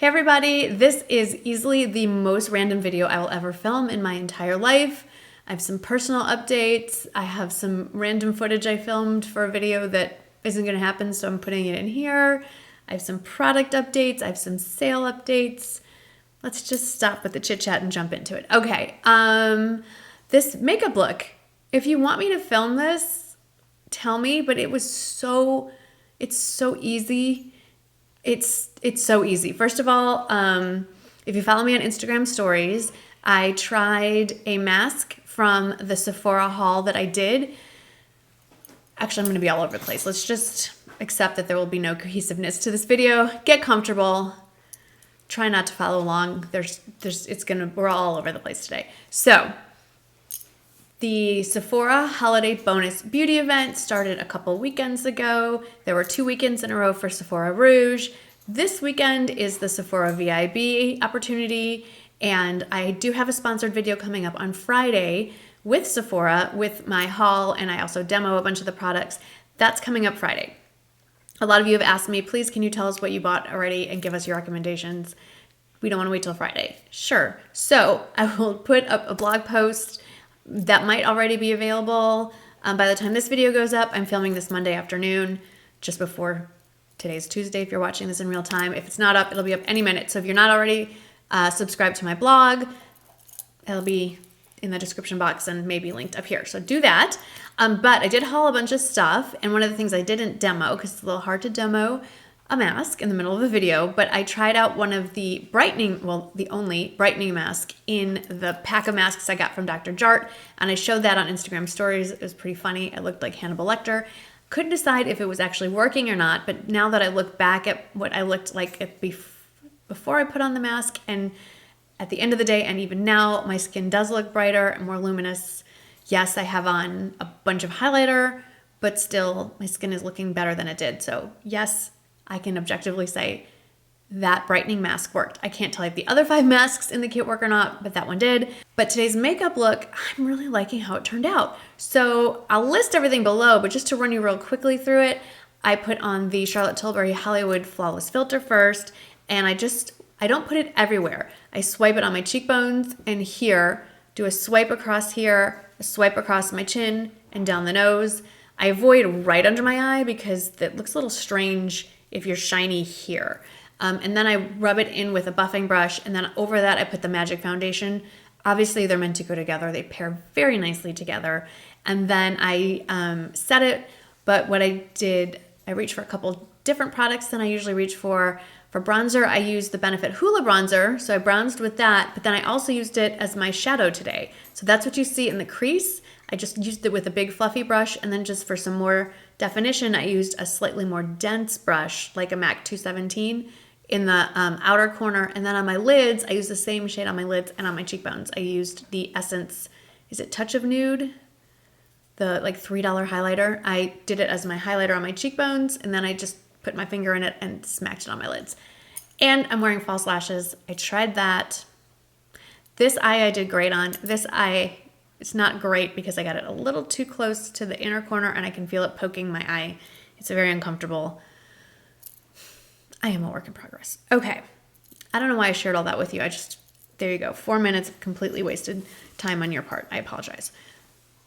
Hey everybody, this is easily the most random video I will ever film in my entire life. I have some personal updates. I have some random footage I filmed for a video that isn't going to happen, so I'm putting it in here. I have some product updates. I have some sale updates. Let's just stop with the chit chat and jump into it. Okay, this makeup look. If you want me to film this, tell me, but it's so easy. It's so easy. First of all, if you follow me on Instagram stories, I tried a mask from the Sephora haul that I did. Actually, I'm going to be all over the place. Let's just accept that there will be no cohesiveness to this video. Get comfortable. Try not to follow along. We're all over the place today. So, the Sephora Holiday Bonus Beauty event started a couple weekends ago. There were 2 weekends in a row for Sephora Rouge. This weekend is the Sephora VIB opportunity, and I do have a sponsored video coming up on Friday with Sephora with my haul, and I also demo a bunch of the products. That's coming up Friday. A lot of you have asked me, please can you tell us what you bought already and give us your recommendations? We don't want to wait till Friday. Sure. So I will put up a blog post that might already be available by the time this video goes up. I'm filming this Monday afternoon, just before today's Tuesday if you're watching this in real time. If it's not up, it'll be up any minute. So if you're not already subscribed to my blog, it'll be in the description box and maybe linked up here. So do that. But I did haul a bunch of stuff, and one of the things I didn't demo, because it's a little hard to demo a mask in the middle of a video, but I tried out one of the the only brightening mask in the pack of masks I got from Dr. Jart, and I showed that on Instagram stories. It was pretty funny. It looked like Hannibal Lecter. Couldn't decide if it was actually working or not, but now that I look back at what I looked like before I put on the mask and at the end of the day, and even now, my skin does look brighter and more luminous. Yes, I have on a bunch of highlighter, but still my skin is looking better than it did. So yes, I can objectively say that brightening mask worked. I can't tell if the other 5 masks in the kit work or not, but that one did. But today's makeup look, I'm really liking how it turned out. So I'll list everything below, but just to run you real quickly through it, I put on the Charlotte Tilbury Hollywood Flawless Filter first, and I don't put it everywhere. I swipe it on my cheekbones and here, do a swipe across here, a swipe across my chin and down the nose. I avoid right under my eye because it looks a little strange if you're shiny here. And then I rub it in with a buffing brush, and then over that I put the Magic Foundation. Obviously they're meant to go together. They pair very nicely together. And then I set it, but what I did, I reached for a couple different products than I usually reach for. For bronzer, I used the Benefit Hoola bronzer, so I bronzed with that, but then I also used it as my shadow today. So that's what you see in the crease. I just used it with a big fluffy brush, and then just for some more definition, I used a slightly more dense brush, like a MAC 217, in the outer corner. And then on my lids, I used the same shade on my lids and on my cheekbones. I used the Essence, is it Touch of Nude? The like $3 highlighter. I did it as my highlighter on my cheekbones, and then I just put my finger in it and smacked it on my lids. And I'm wearing false lashes. I tried that. This eye I did great on. This eye, it's not great because I got it a little too close to the inner corner and I can feel it poking my eye. It's very uncomfortable. I am a work in progress. Okay. I don't know why I shared all that with you. There you go. 4 minutes of completely wasted time on your part. I apologize.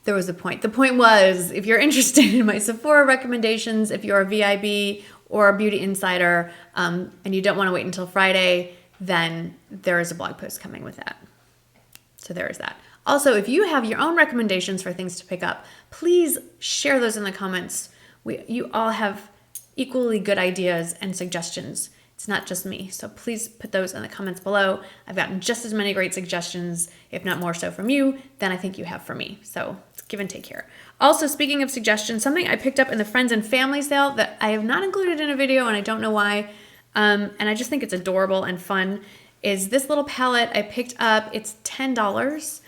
There was a point. The point was, if you're interested in my Sephora recommendations, if you're a VIB or a beauty insider, and you don't want to wait until Friday, then there is a blog post coming with that. So there is that. Also, if you have your own recommendations for things to pick up, please share those in the comments. You all have equally good ideas and suggestions. It's not just me. So please put those in the comments below. I've gotten just as many great suggestions, if not more so from you, than I think you have from me. So it's give and take here. Also, speaking of suggestions, something I picked up in the Friends and Family sale that I have not included in a video, and I don't know why, and I just think it's adorable and fun, is this little palette I picked up. It's $10,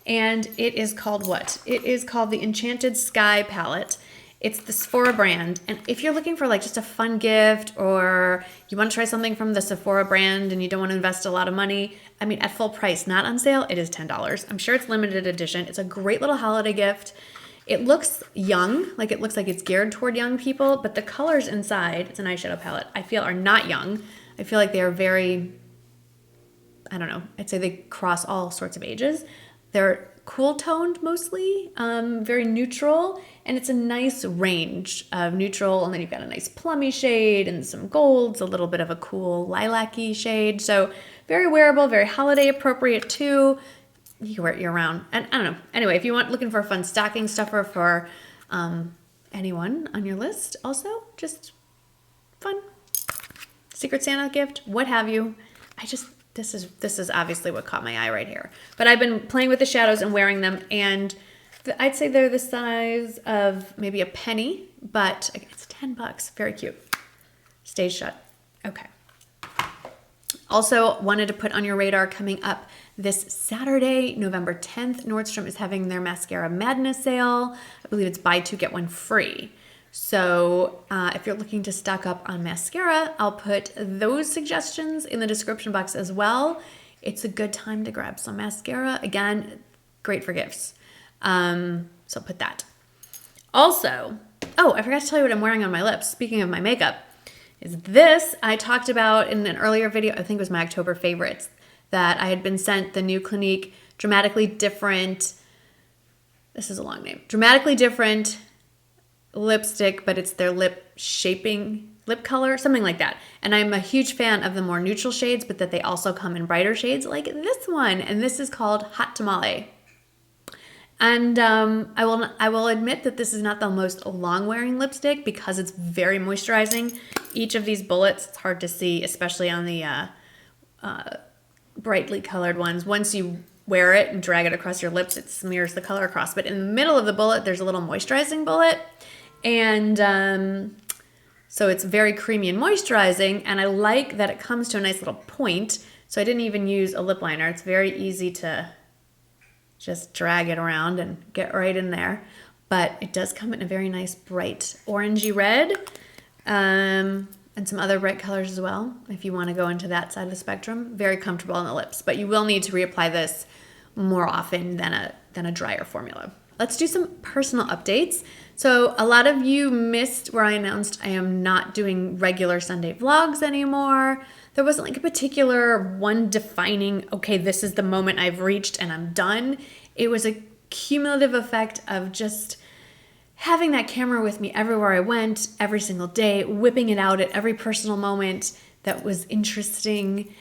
and it is called what? It is called the Enchanted Sky palette. It's the Sephora brand, and if you're looking for like just a fun gift, or you want to try something from the Sephora brand and you don't want to invest a lot of money, I mean, at full price, not on sale, it is $10. I'm sure it's limited edition. It's a great little holiday gift. It looks young, like it looks like it's geared toward young people, but the colors inside, it's an eyeshadow palette, I feel are not young. I feel like they are very I don't know, I'd say they cross all sorts of ages. They're cool toned mostly, very neutral, and it's a nice range of neutral, and then you've got a nice plummy shade and some golds, a little bit of a cool lilac-y shade. So very wearable, very holiday appropriate too. You can wear it year round. And I don't know. Anyway, if you want looking for a fun stocking stuffer for anyone on your list, also just fun Secret Santa gift, what have you. This is obviously what caught my eye right here. But I've been playing with the shadows and wearing them, and I'd say they're the size of maybe a penny, but it's $10. Very cute. Stays shut. Okay. Also wanted to put on your radar, coming up this Saturday, November 10th, Nordstrom is having their Mascara Madness sale. I believe it's buy two, get one free. So if you're looking to stock up on mascara, I'll put those suggestions in the description box as well. It's a good time to grab some mascara. Again, great for gifts. So put that. Also, oh, I forgot to tell you what I'm wearing on my lips. Speaking of my makeup, is this I talked about in an earlier video. I think it was my October favorites, that I had been sent the new Clinique Dramatically Different. This is a long name. Dramatically Different lipstick, but it's their lip shaping lip color, something like that. And I'm a huge fan of the more neutral shades, but that they also come in brighter shades like this one. And this is called Hot Tamale. And I will admit that this is not the most long-wearing lipstick because it's very moisturizing. Each of these bullets, it's hard to see, especially on the brightly colored ones. Once you wear it and drag it across your lips, it smears the color across. But in the middle of the bullet, there's a little moisturizing bullet. And so it's very creamy and moisturizing. And I like that it comes to a nice little point. So I didn't even use a lip liner. It's very easy to just drag it around and get right in there. But it does come in a very nice bright orangey red, and some other bright colors as well, if you want to go into that side of the spectrum. Very comfortable on the lips, but you will need to reapply this more often than a drier formula. Let's do some personal updates. So a lot of you missed where I announced I am not doing regular Sunday vlogs anymore. There wasn't like a particular one defining, okay, this is the moment I've reached and I'm done. It was a cumulative effect of just having that camera with me everywhere I went, every single day, whipping it out at every personal moment that was interesting.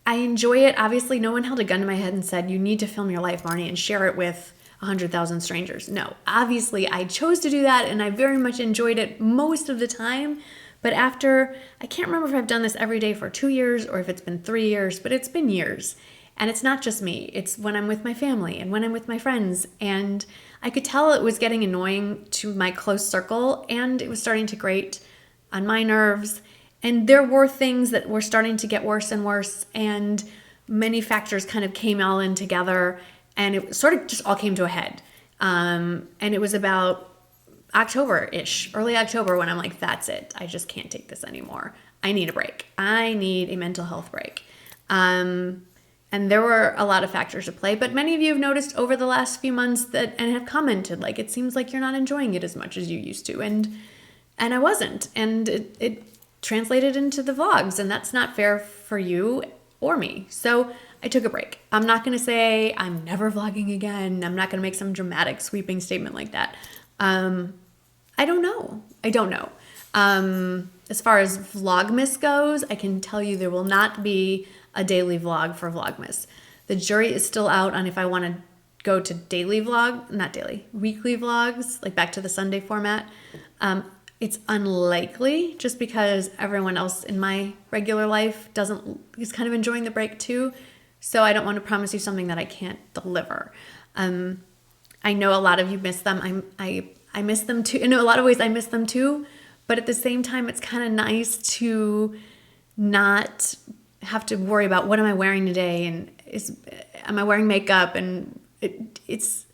I enjoy it. Obviously, no one held a gun to my head and said, you need to film your life, Marnie, and share it with 100,000 strangers. No, obviously I chose to do that and I very much enjoyed it most of the time. But after, I can't remember if I've done this every day for 2 years or if it's been 3 years, but it's been years. And it's not just me. It's when I'm with my family and when I'm with my friends. And I could tell it was getting annoying to my close circle, and it was starting to grate on my nerves. And there were things that were starting to get worse and worse, and many factors kind of came all in together, and it sort of just all came to a head. And it was about October-ish, early October, when I'm like, that's it. I just can't take this anymore. I need a break. I need a mental health break. And there were a lot of factors at play, but many of you have noticed over the last few months that, and have commented, like, it seems like you're not enjoying it as much as you used to. And I wasn't. And it translated into the vlogs, and that's not fair for you or me. So I took a break. I'm not going to say I'm never vlogging again. I'm not going to make some dramatic sweeping statement like that. I don't know. As far as Vlogmas goes, I can tell you there will not be a daily vlog for Vlogmas. The jury is still out on if I want to go to weekly vlogs, like back to the Sunday format. It's unlikely, just because everyone else in my regular life is kind of enjoying the break too. So I don't want to promise you something that I can't deliver. I know a lot of you miss them. I miss them too. In a lot of ways, I miss them too. But at the same time, it's kind of nice to not have to worry about what am I wearing today, and am I wearing makeup, and it's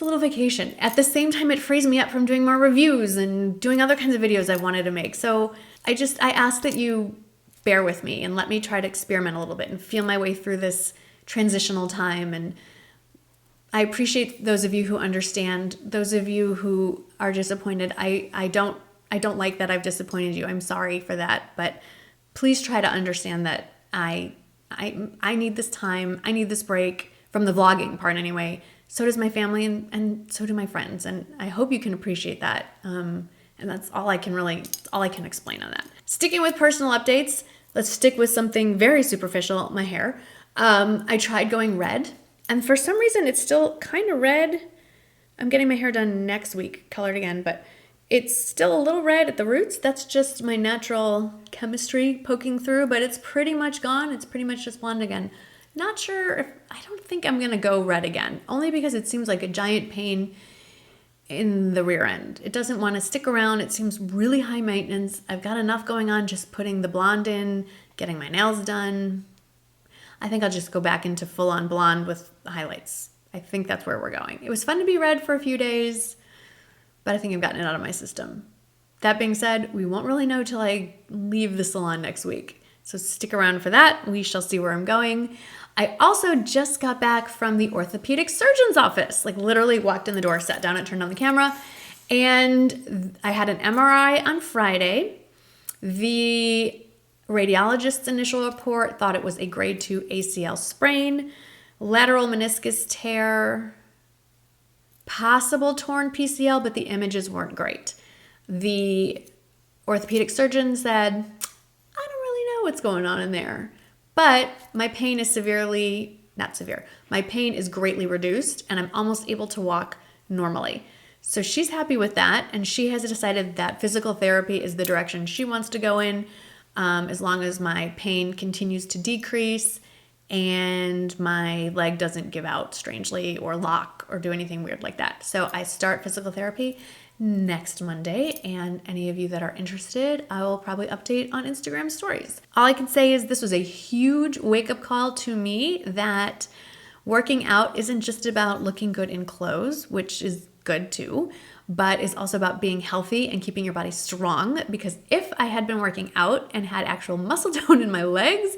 a little vacation. At the same time, it frees me up from doing more reviews and doing other kinds of videos I wanted to make. So I ask that you bear with me and let me try to experiment a little bit and feel my way through this transitional time. And I appreciate those of you who understand. Those of you who are disappointed, I don't like that I've disappointed you. I'm sorry for that, but please try to understand that I I need this time. I need this break from the vlogging part anyway. So does my family and so do my friends. And I hope you can appreciate that. And that's all I can explain on that. Sticking with personal updates, let's stick with something very superficial, my hair. I tried going red, and for some reason it's still kind of red. I'm getting my hair done next week, colored again, but it's still a little red at the roots. That's just my natural chemistry poking through, but it's pretty much gone. It's pretty much just blonde again. Not sure I don't think I'm gonna go red again, only because it seems like a giant pain in the rear end. It doesn't want to stick around. It seems really high maintenance. I've got enough going on just putting the blonde in, getting my nails done. I think I'll just go back into full-on blonde with highlights. I think that's where we're going. It was fun to be red for a few days, but I think I've gotten it out of my system. That being said, we won't really know till I leave the salon next week. So stick around for that. We shall see where I'm going. I also just got back from the orthopedic surgeon's office. Like literally walked in the door, sat down and turned on the camera. And I had an MRI on Friday. The radiologist's initial report thought it was a grade 2 ACL sprain, lateral meniscus tear, possible torn PCL, but the images weren't great. The orthopedic surgeon said, I don't really know what's going on in there, but my pain is not severe. My pain is greatly reduced and I'm almost able to walk normally. So she's happy with that, and she has decided that physical therapy is the direction she wants to go in, as long as my pain continues to decrease and my leg doesn't give out strangely or lock or do anything weird like that. So I start physical therapy next Monday, and any of you that are interested, I will probably update on Instagram stories. All I can say is this was a huge wake-up call to me that working out isn't just about looking good in clothes, which is good too, but is also about being healthy and keeping your body strong. Because if I had been working out and had actual muscle tone in my legs,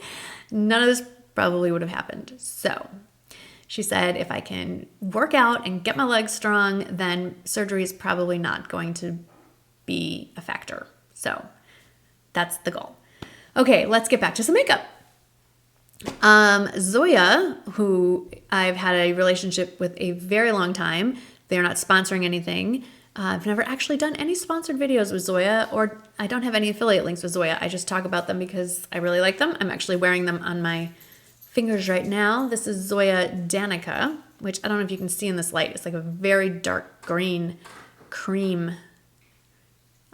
none of this probably would have happened. So she said if I can work out and get my legs strong, then surgery is probably not going to be a factor. So that's the goal. Okay, let's get back to some makeup. Zoya, who I've had a relationship with a very long time, they're not sponsoring anything. I've never actually done any sponsored videos with Zoya, or I don't have any affiliate links with Zoya. I just talk about them because I really like them. I'm actually wearing them on my fingers right now. This is Zoya Danica, which I don't know if you can see in this light. It's like a very dark green cream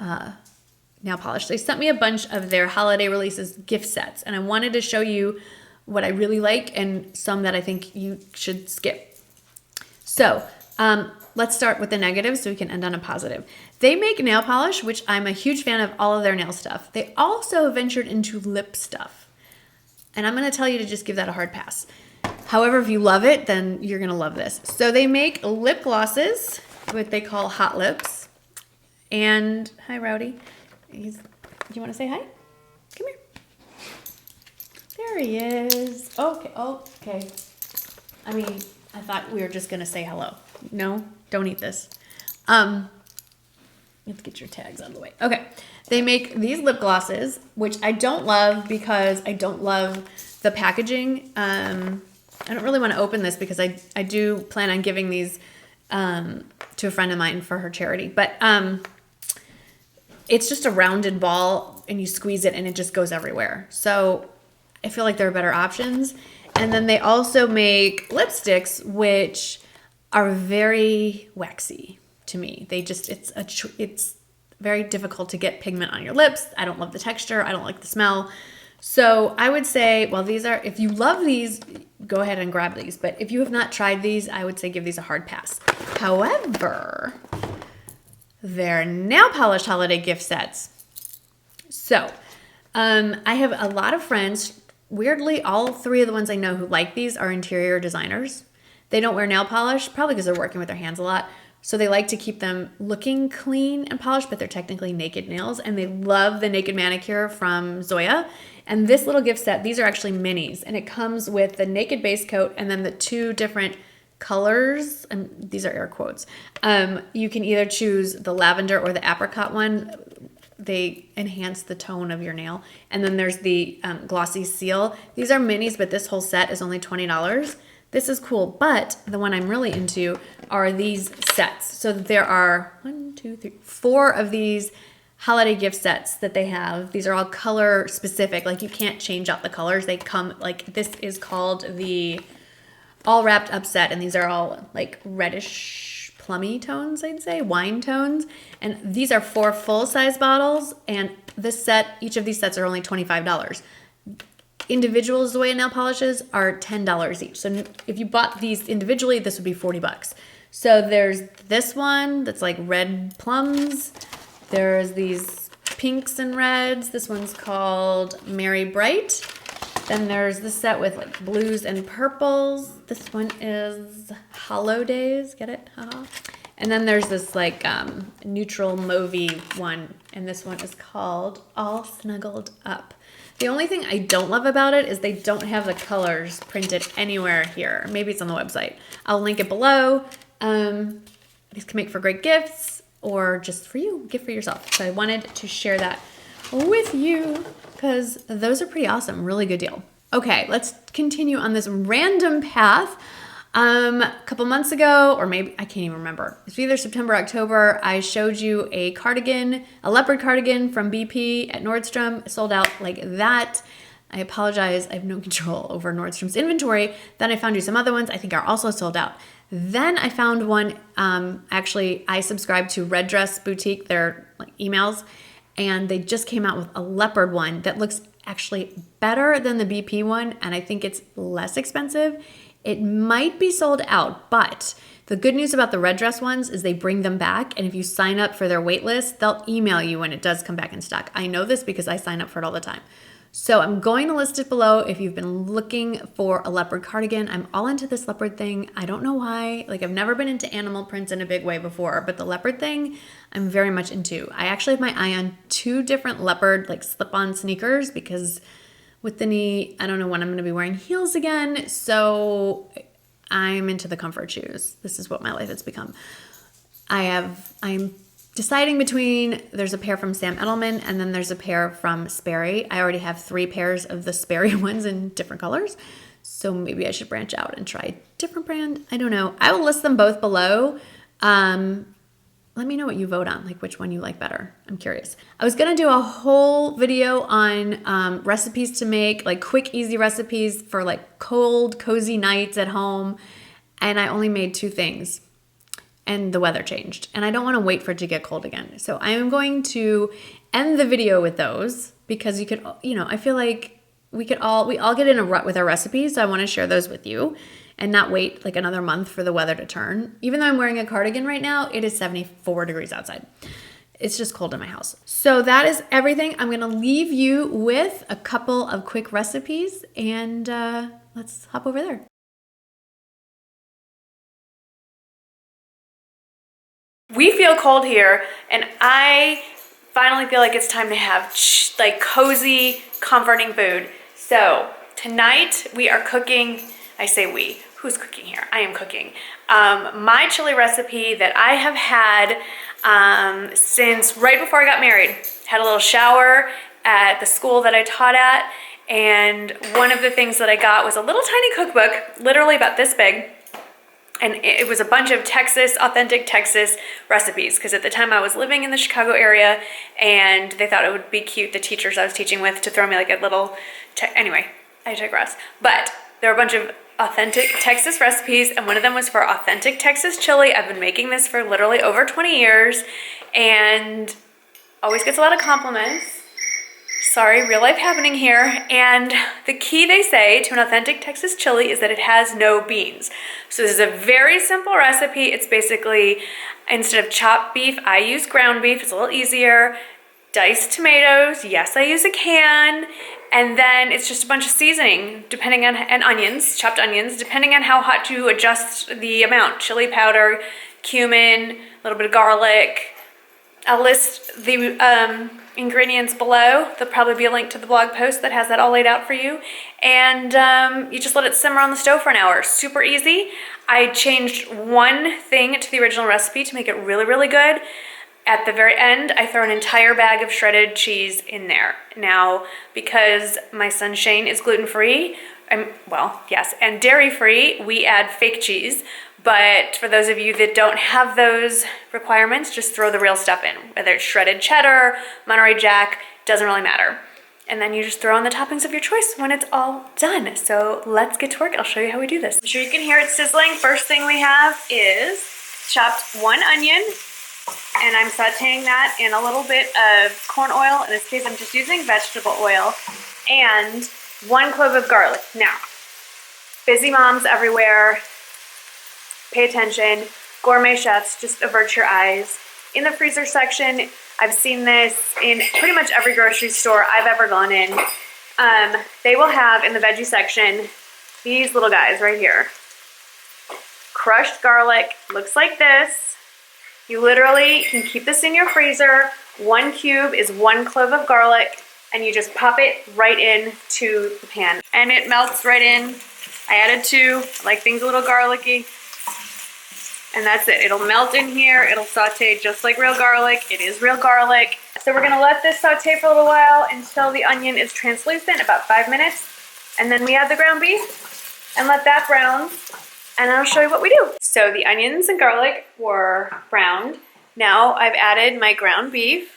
nail polish. They sent me a bunch of their holiday releases gift sets, and I wanted to show you what I really like and some that I think you should skip. So let's start with the negative so we can end on a positive. They make nail polish, which I'm a huge fan of all of their nail stuff. They also ventured into lip stuff. And I'm going to tell you to just give that a hard pass. However, if you love it, then you're going to love this. So they make lip glosses, what they call hot lips. And hi, Rowdy. Do you want to say hi? Come here. There he is. Okay. Okay. I mean, I thought we were just going to say hello. No, don't eat this. Let's get your tags out of the way. Okay. They make these lip glosses, which I don't love because I don't love the packaging. I don't really want to open this because I do plan on giving these to a friend of mine for her charity. But it's just a rounded ball and you squeeze it and it just goes everywhere. So I feel like there are better options. And then they also make lipsticks, which are very waxy to me. They just, it's very difficult to get pigment on your lips. I don't love the texture. I don't like the smell. So I would say, well, these are, if you love these, go ahead and grab these. But if you have not tried these, I would say give these a hard pass. However, their nail polish holiday gift sets. So I have a lot of friends. Weirdly, all three of the ones I know who like these are interior designers. They don't wear nail polish, probably because they're working with their hands a lot. So they like to keep them looking clean and polished, but they're technically naked nails. And they love the Naked Manicure from Zoya. And this little gift set, these are actually minis. And it comes with the naked base coat and then the two different colors. And these are air quotes. You can either choose the lavender or the apricot one. they enhance the tone of your nail. And then there's the glossy seal. These are minis, but this whole set is only $20. This is cool, but the one I'm really into are these sets. So there are 4 of these holiday gift sets that they have. These are all color specific. Like you can't change out the colors. They come like, this is called the all wrapped up set, and these are all like reddish plummy tones, I'd say, wine tones. And these are 4 full size bottles, and this set, each of these sets are only $25. Individual Zoya nail polishes are $10 each. So if you bought these individually, this would be 40 bucks. So there's this one that's like red plums. There's these pinks and reds. This one's called Merry Bright. Then there's the set with like blues and purples. This one is Hollow Days. Get it? And then there's this like neutral mauvey one. And this one is called All Snuggled Up. The only thing I don't love about it is they don't have the colors printed anywhere here. Maybe it's on the website. I'll link it below. These can make for great gifts or just for you, gift for yourself. So I wanted to share that with you because those are pretty awesome. Really good deal. Okay, let's continue on this random path. A couple months ago, or maybe, I can't even remember. It's either September, October, I showed you a cardigan, a leopard cardigan from BP at Nordstrom. It sold out like that. I apologize. I have no control over Nordstrom's inventory. Then I found you some other ones I think are also sold out. Then I found one, actually, I subscribe to Red Dress Boutique, their like emails, and they just came out with a leopard one that looks actually better than the BP one, and I think it's less expensive. It might be sold out, but the good news about the Red Dress ones is they bring them back, and if you sign up for their wait list, they'll email you when it does come back in stock. I know this because I sign up for it all the time. So I'm going to list it below if you've been looking for a leopard cardigan. I'm all into this leopard thing. I don't know why. Like I've never been into animal prints in a big way before, but the leopard thing I'm very much into. I actually have my eye on 2 different leopard like slip-on sneakers because with the knee, I don't know when I'm going to be wearing heels again. So I'm into the comfort shoes. This is what my life has become. I'm deciding between, there's a pair from Sam Edelman and then there's a pair from Sperry. I already have 3 pairs of the Sperry ones in different colors. So maybe I should branch out and try a different brand. I don't know. I will list them both below. Let me know what you vote on, like which one you like better. I'm curious. I was gonna do a whole video on recipes to make, like quick, easy recipes for like cold, cozy nights at home. And I only made 2 things. And the weather changed. And I don't want to wait for it to get cold again. So I am going to end the video with those because you could, I feel like we all get in a rut with our recipes. So I want to share those with you and not wait like another month for the weather to turn. Even though I'm wearing a cardigan right now, it is 74 degrees outside. It's just cold in my house. So that is everything. I'm going to leave you with a couple of quick recipes and let's hop over there. We feel cold here, and I finally feel like it's time to have like cozy, comforting food. So tonight we are cooking, I say we, who's cooking here? I am cooking. My chili recipe that I have had since right before I got married. Had a little shower at the school that I taught at, and one of the things that I got was a little tiny cookbook, literally about this big. And it was a bunch of authentic Texas recipes, because at the time I was living in the Chicago area and they thought it would be cute, the teachers I was teaching with, to throw me like a little, anyway, I digress. But there were a bunch of authentic Texas recipes, and one of them was for authentic Texas chili. I've been making this for literally over 20 years and always gets a lot of compliments. Sorry, real life happening here. And the key, they say, to an authentic Texas chili is that it has no beans. So this is a very simple recipe. It's basically, instead of chopped beef, I use ground beef. It's a little easier. Diced tomatoes. Yes, I use a can. And then it's just a bunch of seasoning, depending on, and onions, chopped onions, depending on how hot you adjust the amount. Chili powder, cumin, a little bit of garlic. I'll list the ingredients below. There'll probably be a link to the blog post that has that all laid out for you. And you just let it simmer on the stove for an hour. Super easy. I changed one thing to the original recipe to make it really, really good. At the very end, I throw an entire bag of shredded cheese in there. Now, because my son Shane is gluten-free, well, yes, and dairy-free, we add fake cheese. But for those of you that don't have those requirements, just throw the real stuff in. Whether it's shredded cheddar, Monterey Jack, doesn't really matter. And then you just throw on the toppings of your choice when it's all done. So let's get to work. I'll show you how we do this. I'm sure you can hear it sizzling. First thing we have is chopped 1 onion. And I'm sauteing that in a little bit of corn oil. In this case, I'm just using vegetable oil. And 1 clove of garlic. Now, busy moms everywhere, pay attention. Gourmet chefs, just avert your eyes. In the freezer section, I've seen this in pretty much every grocery store I've ever gone in. They will have in the veggie section these little guys right here. Crushed garlic, looks like this. You literally can keep this in your freezer. 1 cube is 1 clove of garlic, and you just pop it right into the pan. And it melts right in. I added 2, I like things a little garlicky. And that's it. It'll melt in here. It'll saute just like real garlic. It is real garlic. So we're gonna let this saute for a little while until the onion is translucent, about 5 minutes. And then we add the ground beef and let that brown. And I'll show you what we do. So the onions and garlic were browned. Now I've added my ground beef.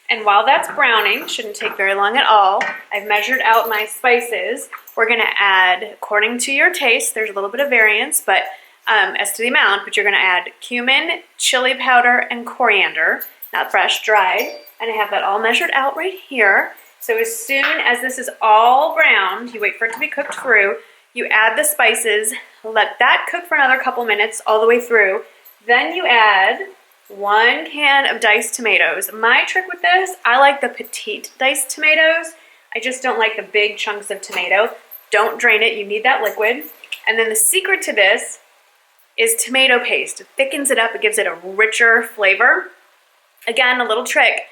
And while that's browning, shouldn't take very long at all, I've measured out my spices. We're gonna add, according to your taste, there's a little bit of variance, but as to the amount, but you're gonna add cumin, chili powder, and coriander, not fresh, dried. And I have that all measured out right here. So as soon as this is all browned, you wait for it to be cooked through, you add the spices, let that cook for another couple minutes all the way through. Then you add 1 can of diced tomatoes. My trick with this, I like the petite diced tomatoes. I just don't like the big chunks of tomato. Don't drain it, you need that liquid. And then the secret to this is tomato paste. It thickens it up, it gives it a richer flavor. Again, a little trick.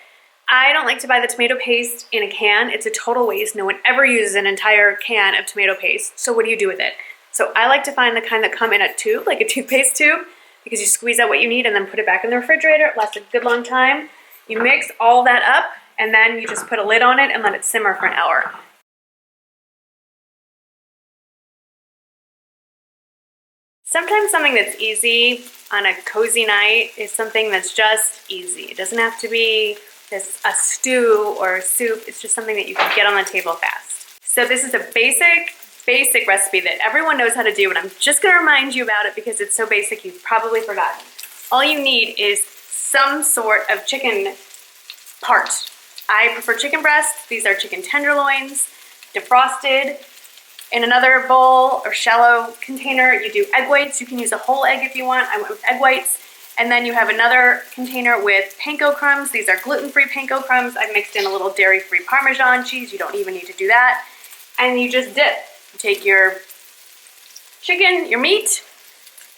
I don't like to buy the tomato paste in a can. It's a total waste. No one ever uses an entire can of tomato paste. So what do you do with it? So I like to find the kind that come in a tube, like a toothpaste tube, because you squeeze out what you need and then put it back in the refrigerator. It lasts a good long time. You mix all that up and then you just put a lid on it and let it simmer for an hour. Sometimes something that's easy on a cozy night is something that's just easy. It doesn't have to be a stew or a soup. It's just something that you can get on the table fast. So this is a basic recipe that everyone knows how to do, and I'm just gonna remind you about it because it's so basic you've probably forgotten. All you need is some sort of chicken part. I prefer chicken breasts. These are chicken tenderloins, defrosted. In another bowl or shallow container, you do egg whites. You can use a whole egg if you want. I went with egg whites. And then you have another container with panko crumbs. These are gluten-free panko crumbs. I've mixed in a little dairy-free Parmesan cheese. You don't even need to do that. And you just dip. You take your chicken, your meat,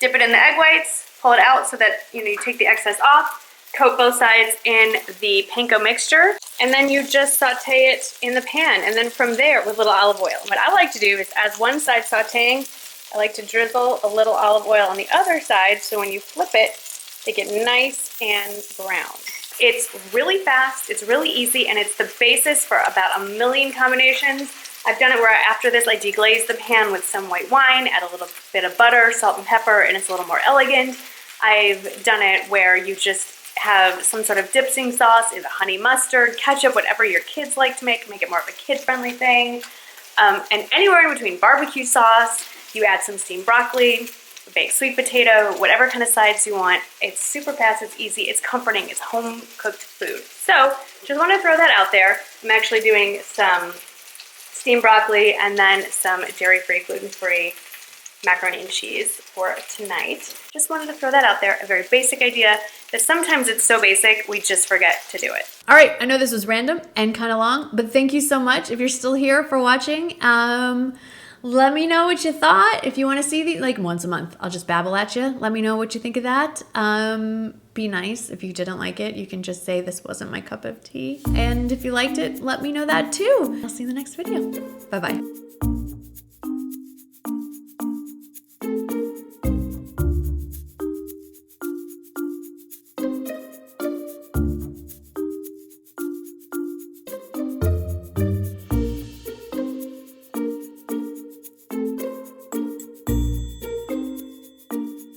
dip it in the egg whites, pull it out so that you take the excess off, coat both sides in the panko mixture, and then you just saute it in the pan. And then from there with a little olive oil. What I like to do is as one side sauteing, I like to drizzle a little olive oil on the other side so when you flip it, they get nice and brown. It's really fast, it's really easy, and it's the basis for about 1 million combinations. I've done it where after this I deglaze the pan with some white wine, add a little bit of butter, salt and pepper, and it's a little more elegant. I've done it where you just have some sort of dipsing sauce, either honey mustard, ketchup, whatever your kids like to make it more of a kid-friendly thing. And anywhere in between, barbecue sauce, you add some steamed broccoli, baked sweet potato, whatever kind of sides you want. It's super fast, it's easy, it's comforting, it's home-cooked food. So, just want to throw that out there. I'm actually doing some steamed broccoli and then some dairy-free, gluten-free macaroni and cheese for tonight. Just wanted to throw that out there, a very basic idea that sometimes it's so basic we just forget to do it. All right, I know this was random and kind of long, but thank you so much if you're still here for watching. Let me know what you thought. If you want to see these, like once a month, I'll just babble at you. Let me know what you think of that. Be nice. If you didn't like it, you can just say this wasn't my cup of tea. And if you liked it, let me know that too. I'll see you in the next video. Bye-bye.